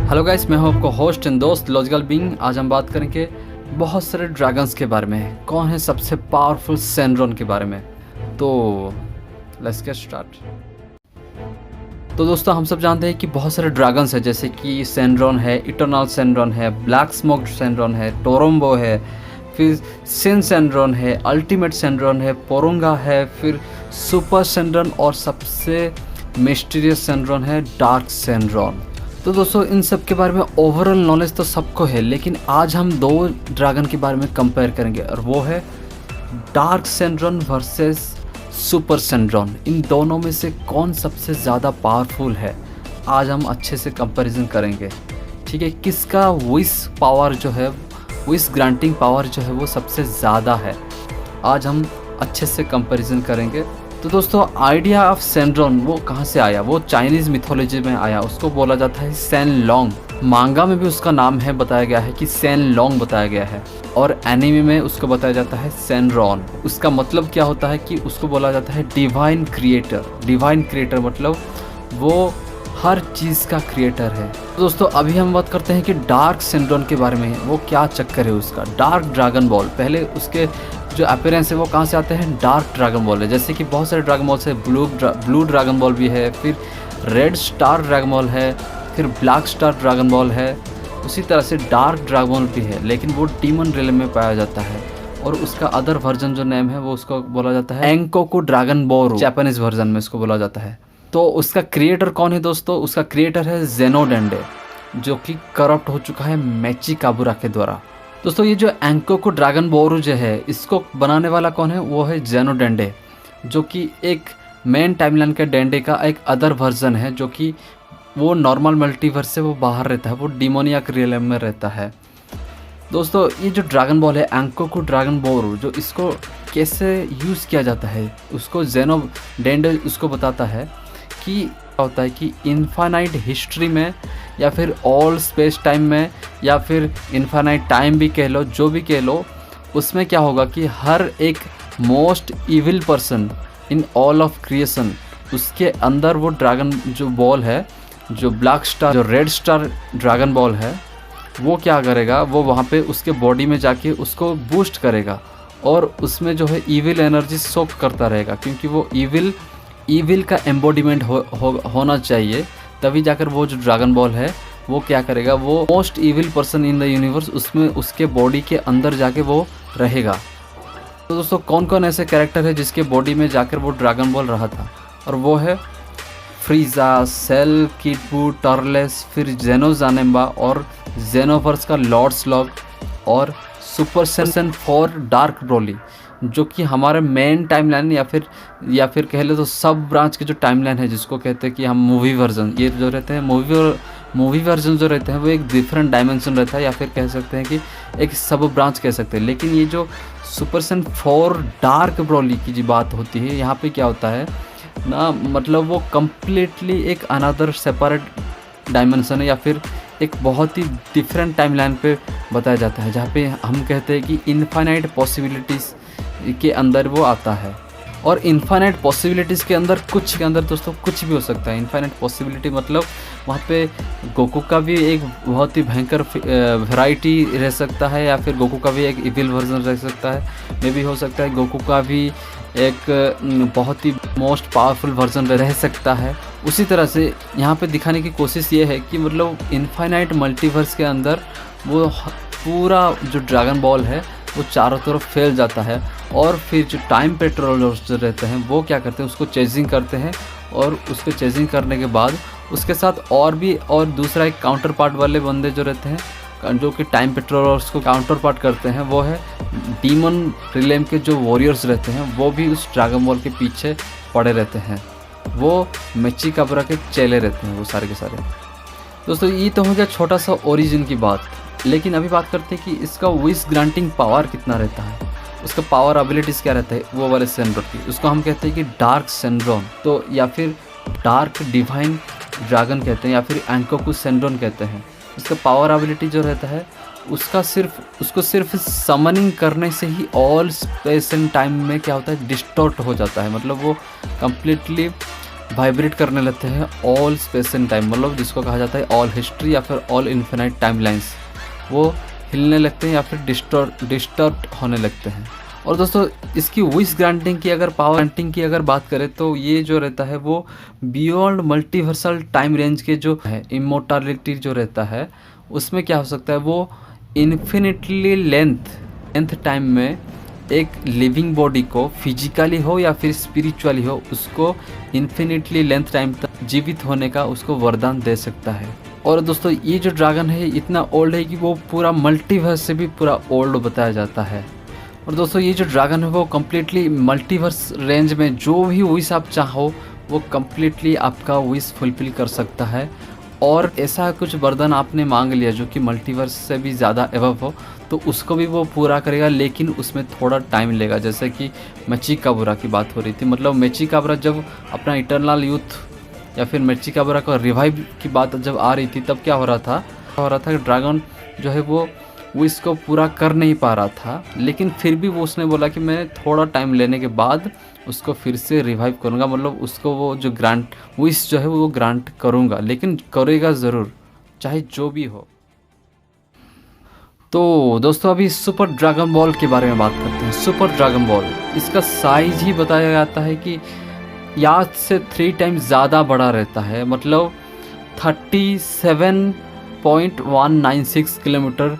Hello guys, मैं हूं आपका होस्ट एंड दोस्त लॉजिकल बीइंग। आज हम बात करेंगे बहुत सारे ड्रैगन्स के बारे में। कौन है सबसे पावरफुल सेनरॉन के बारे में। तो लेट्स गेट स्टार्ट। तो दोस्तों, हम सब जानते हैं कि बहुत सारे ड्रैगन्स हैं, जैसे कि सेनरॉन है, इटर्नल सेनरॉन है, ब्लैक स्मोक सेनरॉन है, टोरम्बो है, फिर सिन सेनरॉन है, अल्टीमेट सेनरॉन है, पोरोंगा है, फिर सुपर सेनरॉन और सबसे मिस्टीरियस सेनरॉन है डार्क सेनरॉन। तो दोस्तों, इन सब के बारे में ओवरऑल नॉलेज तो सबको है, लेकिन आज हम दो ड्रैगन के बारे में कंपेयर करेंगे, और वो है डार्क सेनरॉन वर्सेस सुपर सेनरॉन। इन दोनों में से कौन सबसे ज़्यादा पावरफुल है, आज हम अच्छे से कंपैरिजन करेंगे। ठीक है, किसका विश पावर जो है, विश ग्रांटिंग पावर जो है वो सबसे ज़्यादा है, आज हम अच्छे से कंपैरिजन करेंगे। तो दोस्तों, आइडिया ऑफ सेनरॉन वो कहाँ से आया? वो चाइनीज़ मिथोलॉजी में आया। उसको बोला जाता है सेन लॉन्ग। मांगा में भी उसका नाम है, बताया गया है कि सेन लॉन्ग बताया गया है, और एनीमे में उसको बताया जाता है सेनरॉन। उसका मतलब क्या होता है कि उसको बोला जाता है डिवाइन क्रिएटर। डिवाइन क्रिएटर मतलब वो हर चीज़ का क्रिएटर है। तो दोस्तों, अभी हम बात करते हैं कि डार्क सेनरॉन के बारे में। वो क्या चक्कर है उसका? डार्क ड्रैगन बॉल, पहले उसके जो अपीयरेंस है वो कहाँ से आते हैं? डार्क ड्रैगन बॉल है। जैसे कि बहुत सारे ड्रैगन बॉल्स है, ब्लू ड्रैगन बॉल भी है, फिर रेड स्टार ड्रैगन बॉल है, फिर ब्लैक स्टार ड्रैगन बॉल है। उसी तरह से डार्क ड्रैगन बॉल भी है, लेकिन वो डीमन रियल्म में पाया जाता है, और उसका अदर वर्जन जो नेम है वो उसको बोला जाता है एंकोकू ड्रैगन बोरो। जापानीज वर्जन में इसको बोला जाता है। तो उसका क्रिएटर कौन है दोस्तों? उसका क्रिएटर है जेनोडेंडे, जो कि करप्ट हो चुका है मेची काबुरा के द्वारा। दोस्तों, ये जो एंकोकू ड्रैगन बोरो जो है, इसको बनाने वाला कौन है? वो है जेनोडेंडे, जो कि एक मेन टाइमलाइन के डेंडे का एक अदर वर्जन है, जो कि वो नॉर्मल मल्टीवर्स से वो बाहर रहता है, वो डिमोनियक रियलम में रहता है। दोस्तों, ये जो ड्रैगन बॉल है एंकोकू ड्रैगन बोरो, जो इसको कैसे यूज़ किया जाता है, उसको जेनोडेंडे उसको बताता है कि क्या होता है कि इनफाइनाइट हिस्ट्री में, या फिर ऑल स्पेस टाइम में, या फिर इनफाइनाइट टाइम भी कह लो, जो भी कह लो, उसमें क्या होगा कि हर एक most evil person in all of creation, उसके अंदर वो ड्रैगन जो बॉल है, जो ब्लैक स्टार, जो रेड स्टार ड्रैगन बॉल है, वो क्या करेगा, वो वहाँ पे उसके बॉडी में जाके उसको बूस्ट करेगा, और उसमें जो है इविल एनर्जी सोक करता रहेगा, क्योंकि वो इविल का एम्बॉडीमेंट होना चाहिए, तभी जाकर वो जो ड्रैगन बॉल है वो क्या करेगा, वो most evil person in the universe, उसमें उसके बॉडी के अंदर जाके वो रहेगा। तो दोस्तों, कौन कौन ऐसे कैरेक्टर है जिसके बॉडी में जाकर वो ड्रैगन बॉल रहा था? और वो है फ्रीजा, सेल, किड बू, टर्लेस, फिर जेनो जानेम्बा, और जेनोवर्स का लॉर्ड स्लॉग, और super Sen for dark Broly, जो कि हमारे मेन टाइमलाइन या फिर कह लो तो सब ब्रांच के जो टाइमलाइन है, जिसको कहते हैं कि हम मूवी वर्जन, ये जो रहते हैं मूवी वर्जन जो रहते हैं, वो एक डिफरेंट डायमेंशन रहता है, या फिर कह सकते हैं कि एक सब ब्रांच कह सकते हैं। लेकिन ये जो super Sen for dark Broly की जो बात होती है, यहाँ पे क्या होता है ना, मतलब वो कम्प्लीटली एक अनदर सेपरेट डायमेंशन है, या फिर एक बहुत ही डिफरेंट टाइमलाइन पे बताया जाता है, जहाँ पे हम कहते हैं कि इनफाइनाइट पॉसिबिलिटीज़ के अंदर वो आता है। और इनफाइनाइट पॉसिबिलिटीज़ के अंदर दोस्तों कुछ भी हो सकता है। इनफाइनाइट पॉसिबिलिटी मतलब वहाँ पे गोकू का भी एक बहुत ही भयंकर वैरायटी रह सकता है, या फिर गोकू का भी एक इविल वर्जन रह सकता है। मे भी हो सकता है गोकू का भी एक बहुत ही मोस्ट पावरफुल वर्जन रह सकता है। उसी तरह से यहाँ पे दिखाने की कोशिश ये है कि मतलब इनफाइनाइट मल्टीवर्स के अंदर वो पूरा जो ड्रैगन बॉल है वो चारों तरफ फैल जाता है, और फिर जो टाइम पेट्रोलर्स जो रहते हैं वो क्या करते हैं, उसको चेजिंग करते हैं, और उसको चेजिंग करने के बाद उसके साथ और दूसरा एक काउंटर पार्ट वाले बंदे जो रहते हैं, जो कि टाइम पेट्रोलर्स को काउंटर पार्ट करते हैं, वो है डीमन रिलेम के जो वॉरियर्स रहते हैं, वो भी उस ड्रैगन बॉल के पीछे पड़े रहते हैं। वो मेची काबरा के चेले रहते हैं वो सारे के सारे। दोस्तों, ये तो हो गया छोटा सा ओरिजिन की बात, लेकिन अभी बात करते हैं कि इसका विश ग्रांटिंग पावर कितना रहता है, उसका पावर एबिलिटीज़ क्या रहता है वो वाले सेनरॉन की। उसको हम कहते हैं कि डार्क सेनरॉन, तो या फिर डार्क डिवाइन ड्रैगन कहते हैं, या फिर एंकोकू सेनरॉन कहते हैं। उसका पावर एबिलिटी जो रहता है, उसको सिर्फ समनिंग करने से ही ऑल स्पेस एंड टाइम में क्या होता है, डिस्टॉर्ट हो जाता है। मतलब वो कम्प्लीटली वाइब्रेट करने लगते हैं ऑल स्पेस एंड टाइम, मतलब जिसको कहा जाता है ऑल हिस्ट्री या फिर ऑल इन्फिनाइट टाइमलाइंस, वो हिलने लगते हैं या फिर डिस्टर्ब होने लगते हैं। और दोस्तों इसकी विश ग्रांटिंग की अगर पावर ग्रांटिंग की अगर बात करें तो ये जो रहता है वो बियॉन्ड मल्टीवर्सल टाइम रेंज के जो है इमोर्टलिटी जो रहता है उसमें क्या हो सकता है, वो इन्फिनिटली लेंथ टाइम में एक लिविंग बॉडी को फिजिकली हो या फिर स्पिरिचुअली हो उसको इन्फिनिटली लेंथ टाइम तक जीवित होने का उसको वरदान दे सकता है। और दोस्तों ये जो ड्रैगन है इतना ओल्ड है कि वो पूरा मल्टीवर्स से भी पूरा ओल्ड बताया जाता है। और दोस्तों ये जो ड्रैगन है वो कम्प्लीटली मल्टीवर्स रेंज में जो भी विश आप चाहो वो कम्प्लीटली आपका विश फुलफिल कर सकता है। और ऐसा कुछ वरदान आपने मांग लिया जो कि मल्टीवर्स से भी ज़्यादा एवव हो तो उसको भी वो पूरा करेगा, लेकिन उसमें थोड़ा टाइम लेगा। जैसे कि मेचिकाबुरा की बात हो रही थी, मतलब मेचिकाबुरा जब अपना इटर्नल यूथ या फिर मेचिकाबुरा का रिवाइव की बात जब आ रही थी तब क्या हो रहा था कि ड्रैगन जो है वो इसको पूरा कर नहीं पा रहा था, लेकिन फिर भी वो उसने बोला कि मैं थोड़ा टाइम लेने के बाद उसको फिर से रिवाइव करूँगा, मतलब उसको वो जो ग्रांट विश जो है वो ग्रांट करूँगा, लेकिन करेगा ज़रूर चाहे जो भी हो। तो दोस्तों अभी सुपर ड्रैगन बॉल के बारे में बात करते हैं। सुपर ड्रैगन बॉल इसका साइज ही बताया जाता है कि याद से 3 टाइम्स ज़्यादा बड़ा रहता है, मतलब 37.196 किलोमीटर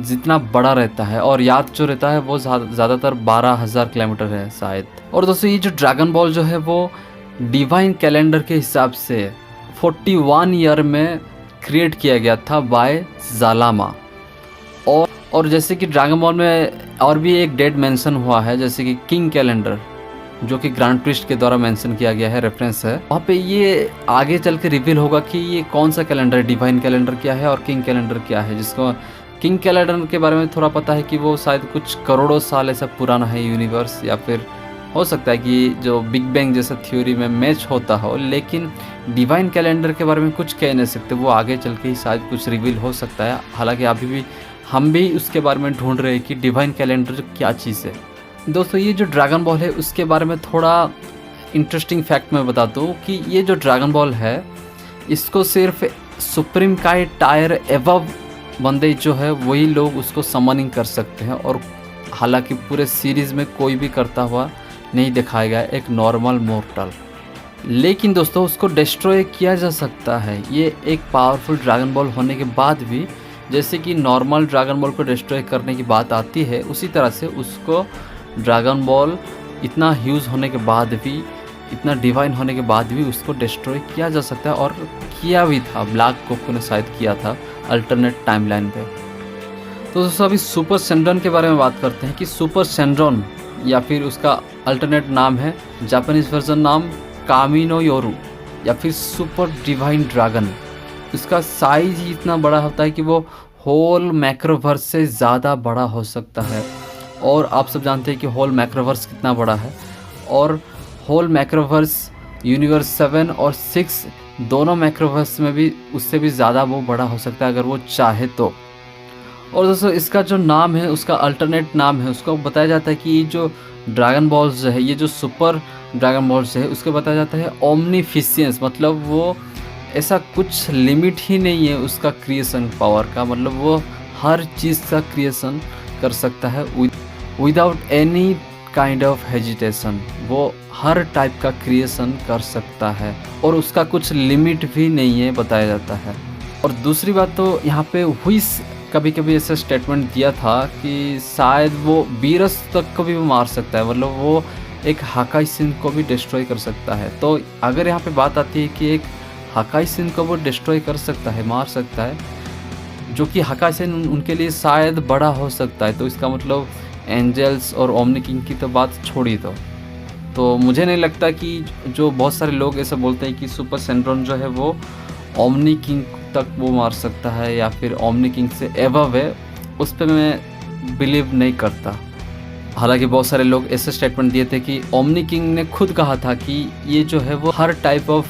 जितना बड़ा रहता है। और याद जो रहता है वो ज़्यादातर 12,000 किलोमीटर है शायद। और दोस्तों ये जो ड्रैगन बॉल जो है वो डिवाइन कैलेंडर के हिसाब से 41 ईयर में क्रिएट किया गया था बाय जालामा। और जैसे कि ड्रैगन बॉल में और भी एक डेट मेंशन हुआ है, जैसे कि किंग कैलेंडर जो कि ग्रैंड प्रिस्ट के द्वारा मेंशन किया गया है, रेफरेंस है वहाँ पे। ये आगे चल के रिवील होगा कि ये कौन सा कैलेंडर है, डिवाइन कैलेंडर क्या है और किंग कैलेंडर क्या है। जिसको किंग कैलेंडर के बारे में थोड़ा पता है कि वो शायद कुछ करोड़ों साल ऐसा पुराना है यूनिवर्स, या फिर हो सकता है कि जो बिग बैंग जैसा थ्योरी में मैच होता हो, लेकिन डिवाइन कैलेंडर के बारे में कुछ कह नहीं सकते, वो आगे चल के ही शायद कुछ रिवील हो सकता है। हालांकि अभी भी हम भी उसके बारे में ढूंढ रहे हैं कि डिवाइन कैलेंडर क्या चीज़ है। दोस्तों ये जो ड्रैगन बॉल है उसके बारे में थोड़ा इंटरेस्टिंग फैक्ट मैं बता दूँ कि ये जो ड्रैगन बॉल है इसको सिर्फ सुप्रीम काई टायर एवव बंदे जो है वही लोग उसको समनिंग कर सकते हैं। और हालांकि पूरे सीरीज़ में कोई भी करता हुआ नहीं दिखाया गया, एक नॉर्मल मोर्टल। लेकिन दोस्तों उसको डिस्ट्रॉय किया जा सकता है। ये एक पावरफुल ड्रैगन बॉल होने के बाद भी, जैसे कि नॉर्मल ड्रैगन बॉल को डिस्ट्रॉय करने की बात आती है, उसी तरह से उसको ड्रैगन बॉल इतना ह्यूज होने के बाद भी, इतना डिवाइन होने के बाद भी उसको डिस्ट्रॉय किया जा सकता है। और किया भी था, ब्लैक कोको ने शायद किया था अल्टरनेट टाइमलाइन पे। तो दोस्तों अभी सुपर सेंड्रॉन के बारे में बात करते हैं कि सुपर सेंड्रॉन या फिर उसका अल्टरनेट नाम है, जापानीज वर्जन नाम कामिनो योरू या फिर सुपर डिवाइन ड्रैगन। इसका साइज ही इतना बड़ा होता है कि वो होल मैक्रोवर्स से ज़्यादा बड़ा हो सकता है। और आप सब जानते हैं कि होल मैक्रोवर्स कितना बड़ा है, और होल मैक्रोवर्स यूनिवर्स 7 और 6 दोनों मैक्रोवर्स में भी उससे भी ज़्यादा वो बड़ा हो सकता है अगर वो चाहे तो। और दोस्तों इसका जो नाम है, उसका अल्टरनेट नाम है, उसको बताया जाता है कि ये जो ड्रैगन बॉल्स जो है, ये जो सुपर ड्रैगन बॉल्स है, उसको बताया जाता है ओमनीफिशियंस, मतलब वो ऐसा कुछ लिमिट ही नहीं है उसका क्रिएशन पावर का, मतलब वो हर चीज़ का क्रिएशन कर सकता है without any kind of hesitation. वो हर टाइप का क्रिएशन कर सकता है और उसका कुछ लिमिट भी नहीं है, बताया जाता है। और दूसरी बात तो यहाँ पे हुइस कभी कभी ऐसा स्टेटमेंट दिया था कि शायद वो बीरस तक को भी मार सकता है, मतलब वो एक हाकाई सिन को भी डिस्ट्रॉय कर सकता है। तो अगर यहाँ पे बात आती है कि एक हाकाई सिन को वो डिस्ट्रॉय कर सकता है, मार सकता है, जो कि हाकाई सिन उनके लिए शायद बड़ा हो सकता है, तो इसका मतलब एंजल्स और ओमनी किंग की तो बात छोड़ी दो। तो मुझे नहीं लगता कि जो बहुत सारे लोग ऐसा बोलते हैं कि सुपर सेंड्रॉन जो है वो ओमनी किंग तक वो मार सकता है या फिर ओमनी किंग से एवव है, उस पर मैं बिलीव नहीं करता। हालांकि बहुत सारे लोग ऐसे स्टेटमेंट दिए थे कि ओमनी किंग ने खुद कहा था कि ये जो है वो हर टाइप ऑफ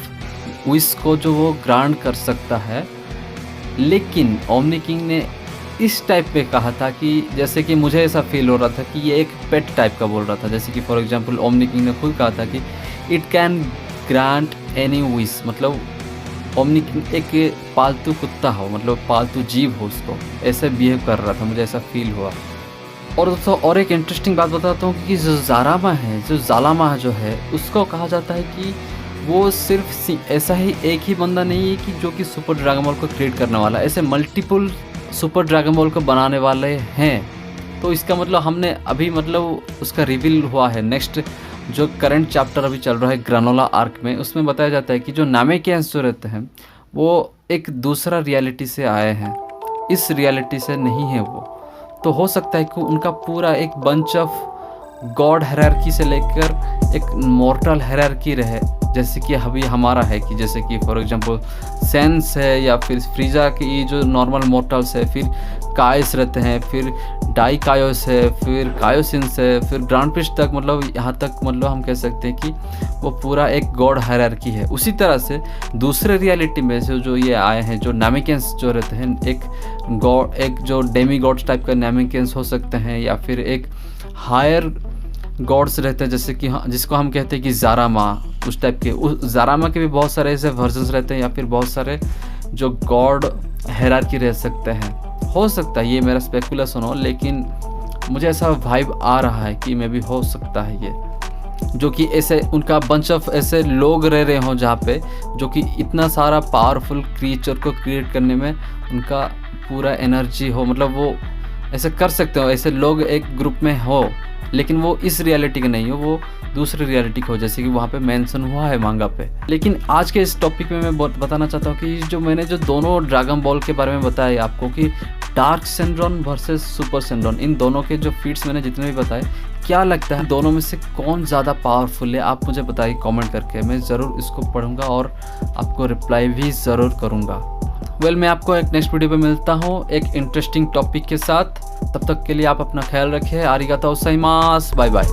विश को जो वो ग्रांट कर सकता है, लेकिन ओमनी किंग ने इस टाइप पे कहा था कि जैसे कि मुझे ऐसा फील हो रहा था कि ये एक पेट टाइप का बोल रहा था। जैसे कि फॉर एग्जांपल ओमनी किंग ने खुद कहा था कि it can grant any wish, मतलब ओमनी एक पालतू कुत्ता हो, मतलब पालतू जीव हो, उसको ऐसे बिहेव कर रहा था, मुझे ऐसा फील हुआ। और दोस्तों और एक इंटरेस्टिंग बात बताता हूँ कि जो जारामा है, जो जालामा जो है, उसको कहा जाता है कि वो सिर्फ ऐसा ही एक ही बंदा नहीं है कि जो कि सुपर ड्रैगन बॉल को क्रिएट करने वाला है, ऐसे मल्टीपल सुपर ड्रैगन बॉल को बनाने वाले हैं। तो इसका मतलब हमने अभी मतलब उसका रिवील हुआ है। नेक्स्ट जो करंट चैप्टर अभी चल रहा है ग्रानोला आर्क में, उसमें बताया जाता है कि जो नामेकियंस जो रहते हैं वो एक दूसरा रियलिटी से आए हैं, इस रियलिटी से नहीं है वो। तो हो सकता है कि उनका पूरा एक बंच ऑफ गॉड हायरार्की से लेकर एक मॉर्टल हायरार्की रहे, जैसे कि अभी हमारा है कि जैसे कि फॉर एग्जांपल सेंस है, या फिर फ्रीजा की जो नॉर्मल मॉर्टल्स है, फिर कायस रहते हैं, फिर डाई कायोस है, फिर कायोसिन्स है, फिर ग्रांड प्रिस्ट तक, मतलब यहाँ तक मतलब हम कह सकते हैं कि वो पूरा एक गॉड हायरार्की है। उसी तरह से दूसरे रियलिटी में से जो ये आए हैं, जो नामिकेंस जो रहते हैं, एक गॉड, एक जो डेमी गॉड्स टाइप का नामिकेंस हो सकते हैं, या फिर एक हायर गॉड्स रहते हैं, जैसे कि जिसको हम कहते हैं कि जारामा, उस टाइप के। उस जारामा के भी बहुत सारे ऐसे वर्जन्स रहते हैं, या फिर बहुत सारे जो गॉड हायरार्की रह सकते हैं। हो सकता है, ये मेरा स्पेकुलेशन हो, लेकिन मुझे ऐसा वाइब आ रहा है कि मे भी हो सकता है ये, जो कि ऐसे उनका बंच ऑफ ऐसे लोग रह रहे हों जहाँ पे, जो कि इतना सारा पावरफुल क्रिएचर को क्रिएट करने में उनका पूरा एनर्जी हो, मतलब वो ऐसे कर सकते हो, ऐसे लोग एक ग्रुप में हो, लेकिन वो इस रियलिटी के नहीं हो, वो दूसरी रियलिटी को, जैसे कि वहाँ पे मेंशन हुआ है मांगा पे। लेकिन आज के इस टॉपिक में मैं बताना चाहता हूँ कि जो मैंने जो दोनों ड्रैगन बॉल के बारे में बताया आपको, कि डार्क सेंड्रॉन वर्सेस सुपर सेंड्रॉन, इन दोनों के जो फीट्स मैंने जितने भी बताए, क्या लगता है दोनों में से कौन ज़्यादा पावरफुल है? आप मुझे बताइए कमेंट करके, मैं ज़रूर इसको पढ़ूंगा और आपको रिप्लाई भी ज़रूर करूँगा। मैं आपको एक नेक्स्ट वीडियो पे मिलता हूँ एक इंटरेस्टिंग टॉपिक के साथ। तब तक के लिए आप अपना ख्याल रखें। आरिगातो गोजाइमासु, बाय बाय।